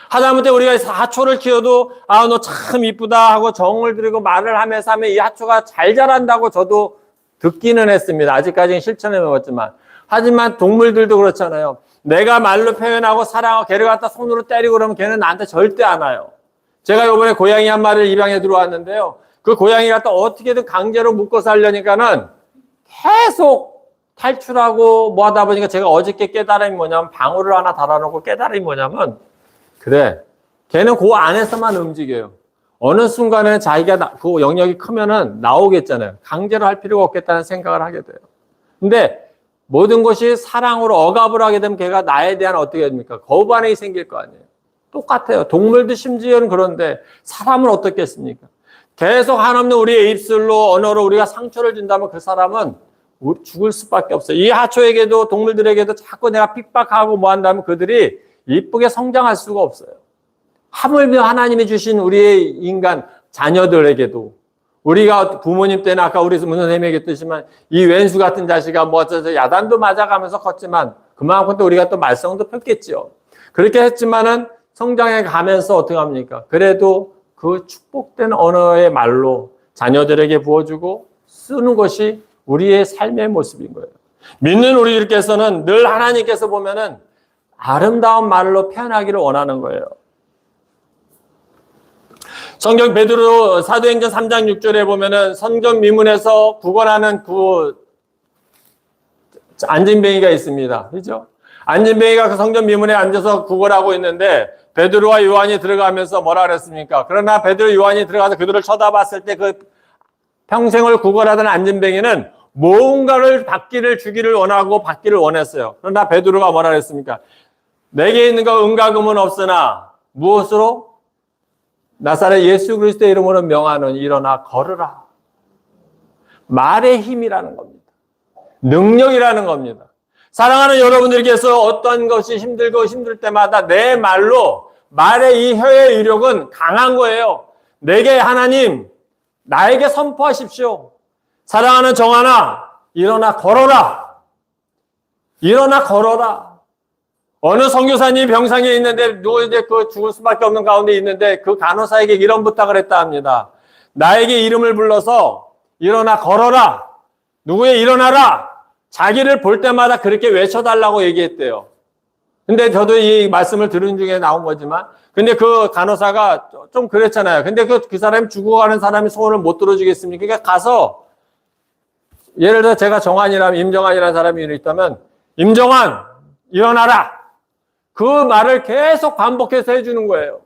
하다못해 우리가 하초를 키워도 너 참 이쁘다 하고 정을 들이고 말을 하면서 하면 이 하초가 잘 자란다고 저도 듣기는 했습니다. 아직까지는 실천해 먹었지만 하지만 동물들도 그렇잖아요. 내가 말로 표현하고 사랑하고 걔를 갖다 손으로 때리고 그러면 걔는 나한테 절대 안 와요. 제가 이번에 고양이 한 마리를 입양해 들어왔는데요. 그 고양이 갖다 어떻게든 강제로 묶어 살려니까는 계속 탈출하고 뭐 하다 보니까 제가 어저께 깨달음이 뭐냐면 방울을 하나 달아놓고 깨달음이 뭐냐면 그래 걔는 그 안에서만 움직여요. 어느 순간에는 자기가 그 영역이 크면은 나오겠잖아요. 강제로 할 필요가 없겠다는 생각을 하게 돼요. 근데 모든 것이 사랑으로 억압을 하게 되면 걔가 나에 대한 어떻게 됩니까? 거부 반응이 생길 거 아니에요. 똑같아요. 동물도 심지어는 그런데 사람은 어떻겠습니까? 계속 한없는 우리의 입술로 언어로 우리가 상처를 준다면 그 사람은 죽을 수밖에 없어요. 이 하초에게도 동물들에게도 자꾸 내가 핍박하고 뭐 한다면 그들이 이쁘게 성장할 수가 없어요. 하물며 하나님이 주신 우리의 인간 자녀들에게도 우리가 부모님 때는 아까 우리 선생님이 얘기했듯이만 이 왼수 같은 자식아 뭐 어쩌서 야단도 맞아가면서 컸지만 그만큼 또 우리가 또 말썽도 폈겠죠. 그렇게 했지만은 성장해 가면서 어떻게 합니까? 그래도 그 축복된 언어의 말로 자녀들에게 부어주고 쓰는 것이 우리의 삶의 모습인 거예요. 믿는 우리들께서는 늘 하나님께서 보면은 아름다운 말로 표현하기를 원하는 거예요. 성경 베드로 사도행전 3장 6절에 보면은 성경 미문에서 구걸하는 그 안진뱅이가 있습니다. 그죠? 안진뱅이가 그 성경 미문에 앉아서 구걸하고 있는데 베드로와 요한이 들어가면서 뭐라 그랬습니까? 그러나 베드로 요한이 들어가서 그들을 쳐다봤을 때 그 평생을 구걸하던 안진뱅이는 무언가를 주기를 원하고 받기를 원했어요. 그러나 베드로가 뭐라 그랬습니까? 내게 있는 거 은과 금은 없으나 무엇으로? 나사렛 예수 그리스도의 이름으로 명하는 일어나 걸으라. 말의 힘이라는 겁니다. 능력이라는 겁니다. 사랑하는 여러분들께서 어떤 것이 힘들고 힘들 때마다 내 말로, 말의 이 혀의 위력은 강한 거예요. 내게 하나님, 나에게 선포하십시오. 사랑하는 정하나, 일어나 걸어라. 일어나 걸어라. 어느 선교사님 병상에 있는데 누구 이제 그 죽을 수밖에 없는 가운데 있는데 그 간호사에게 이런 부탁을 했다 합니다. 나에게 이름을 불러서 일어나 걸어라. 누구의 일어나라. 자기를 볼 때마다 그렇게 외쳐달라고 얘기했대요. 근데 저도 이 말씀을 들은 중에 나온 거지만, 근데 그 간호사가 좀 그랬잖아요. 근데 그 사람이 죽어가는 사람이 소원을 못 들어주겠습니까? 그러니까 가서, 예를 들어 제가 정환이라면, 임정환이라는 사람이 있다면, 임정환, 일어나라! 그 말을 계속 반복해서 해주는 거예요.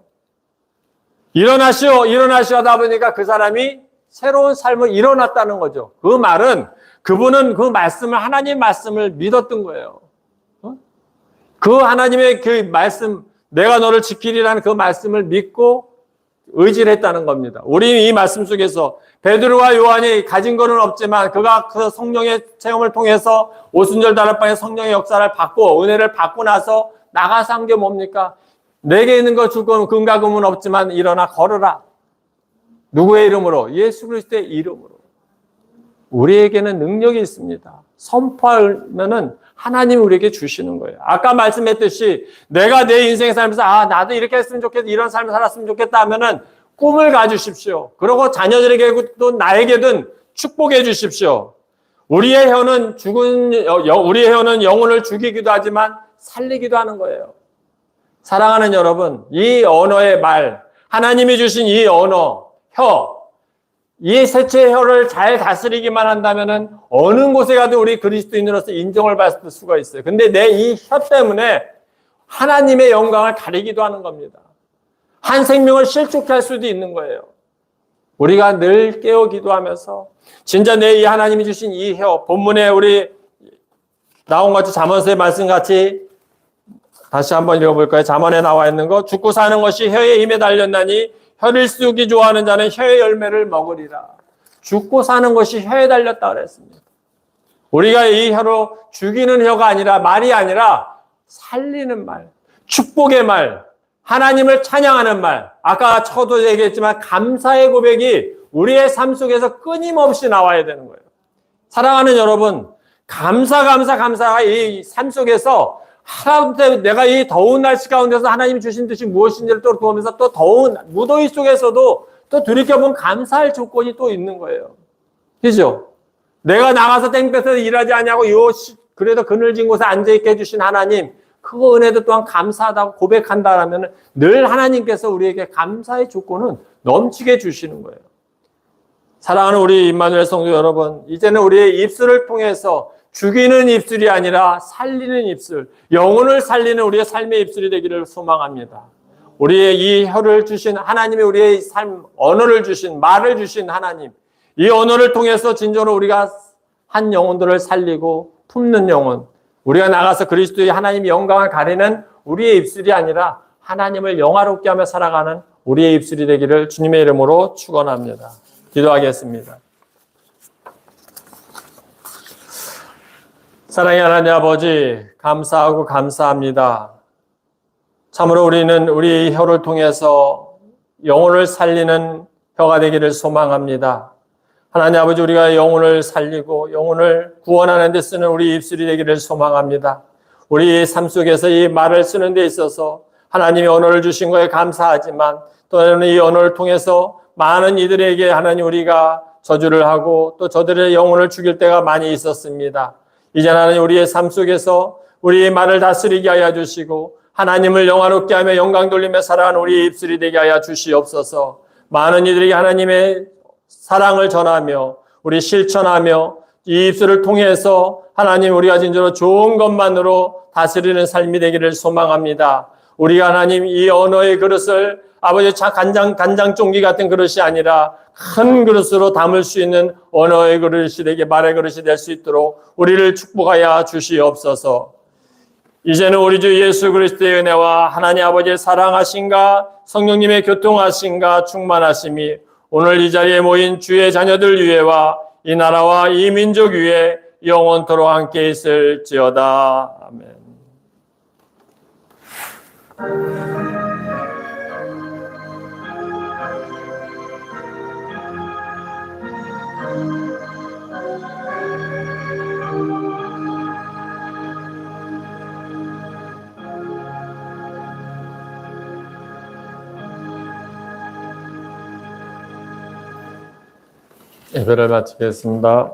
일어나시오, 일어나시오 하다 보니까 그 사람이 새로운 삶을 일어났다는 거죠. 그 말은, 그분은 그 말씀을, 하나님 말씀을 믿었던 거예요. 그 하나님의 그 말씀, 내가 너를 지키리라는 그 말씀을 믿고 의지를 했다는 겁니다. 우리 이 말씀 속에서 베드로와 요한이 가진 거는 없지만 그가 그 성령의 체험을 통해서 오순절 다락방에 성령의 역사를 받고 은혜를 받고 나서 나가서 한 게 뭡니까? 내게 있는 거 주고 금과 금은 없지만 일어나 걸으라. 누구의 이름으로? 예수 그리스도의 이름으로. 우리에게는 능력이 있습니다. 선포하면은 하나님이 우리에게 주시는 거예요. 아까 말씀했듯이 내가 내 인생에 살면서 나도 이렇게 했으면 좋겠다, 이런 삶을 살았으면 좋겠다 하면은 꿈을 가주십시오. 그리고 자녀들에게 또 나에게든 축복해 주십시오. 우리의 혀는 영혼을 죽이기도 하지만 살리기도 하는 거예요. 사랑하는 여러분, 이 언어의 말, 하나님이 주신 이 언어, 혀, 이 셋째 혀를 잘 다스리기만 한다면은 어느 곳에 가도 우리 그리스도인으로서 인정을 받을 수가 있어요. 근데 내 이 혀 때문에 하나님의 영광을 가리기도 하는 겁니다. 한 생명을 실족해 할 수도 있는 거예요. 우리가 늘 깨어 기도하면서 진짜 내 이 하나님이 주신 이 혀, 본문에 우리 나온 같이 잠언서의 말씀같이 다시 한번 읽어볼까요? 잠언에 나와 있는 거, 죽고 사는 것이 혀의 힘에 달렸나니 혀를 쓰기 좋아하는 자는 혀의 열매를 먹으리라. 죽고 사는 것이 혀에 달렸다 그랬습니다. 우리가 이 혀로 죽이는 혀가 아니라, 말이 아니라 살리는 말, 축복의 말, 하나님을 찬양하는 말, 아까 저도 얘기했지만 감사의 고백이 우리의 삶 속에서 끊임없이 나와야 되는 거예요. 사랑하는 여러분, 감사가 이 삶 속에서 하나님, 내가 이 더운 날씨 가운데서 하나님이 주신 뜻이 무엇인지를 또 보면서 또 더운 무더위 속에서도 또 돌이켜보면 감사할 조건이 또 있는 거예요. 그죠? 내가 나가서 땡볕에서 일하지 않냐고 그래도 그늘진 곳에 앉아있게 해주신 하나님, 그 은혜도 또한 감사하다고 고백한다라면 늘 하나님께서 우리에게 감사의 조건은 넘치게 주시는 거예요. 사랑하는 우리 임마누엘 성도 여러분, 이제는 우리의 입술을 통해서 죽이는 입술이 아니라 살리는 입술, 영혼을 살리는 우리의 삶의 입술이 되기를 소망합니다. 우리의 이 혀를 주신 하나님이 우리의 삶, 언어를 주신, 말을 주신 하나님, 이 언어를 통해서 진정으로 우리가 한 영혼들을 살리고 품는 영혼, 우리가 나가서 그리스도의 하나님의 영광을 가리는 우리의 입술이 아니라 하나님을 영화롭게 하며 살아가는 우리의 입술이 되기를 주님의 이름으로 축원합니다. 기도하겠습니다. 사랑의 하나님 아버지, 감사하고 감사합니다. 참으로 우리는 우리 혀를 통해서 영혼을 살리는 혀가 되기를 소망합니다. 하나님 아버지, 우리가 영혼을 살리고 영혼을 구원하는 데 쓰는 우리 입술이 되기를 소망합니다. 우리 삶 속에서 이 말을 쓰는 데 있어서 하나님이 언어를 주신 거에 감사하지만 또는 이 언어를 통해서 많은 이들에게 하나님 우리가 저주를 하고 또 저들의 영혼을 죽일 때가 많이 있었습니다. 이제 하나님 우리의 삶 속에서 우리의 말을 다스리게 하여 주시고 하나님을 영화롭게 하며 영광 돌리며 살아가는 우리의 입술이 되게 하여 주시옵소서. 많은 이들에게 하나님의 사랑을 전하며 우리 실천하며 이 입술을 통해서 하나님 우리가 진짜로 좋은 것만으로 다스리는 삶이 되기를 소망합니다. 우리가 하나님 이 언어의 그릇을 아버지 간장 종기 같은 그릇이 아니라 큰 그릇으로 담을 수 있는 언어의 그릇이 되게 말의 그릇이 될 수 있도록 우리를 축복하여 주시옵소서. 이제는 우리 주 예수 그리스도의 은혜와 하나님 아버지의 사랑하심과 성령님의 교통하심과 충만하심이 오늘 이 자리에 모인 주의 자녀들 위에와 이 나라와 이 민족 위에 영원토록 함께 있을지어다. 아멘. 예배를 마치겠습니다.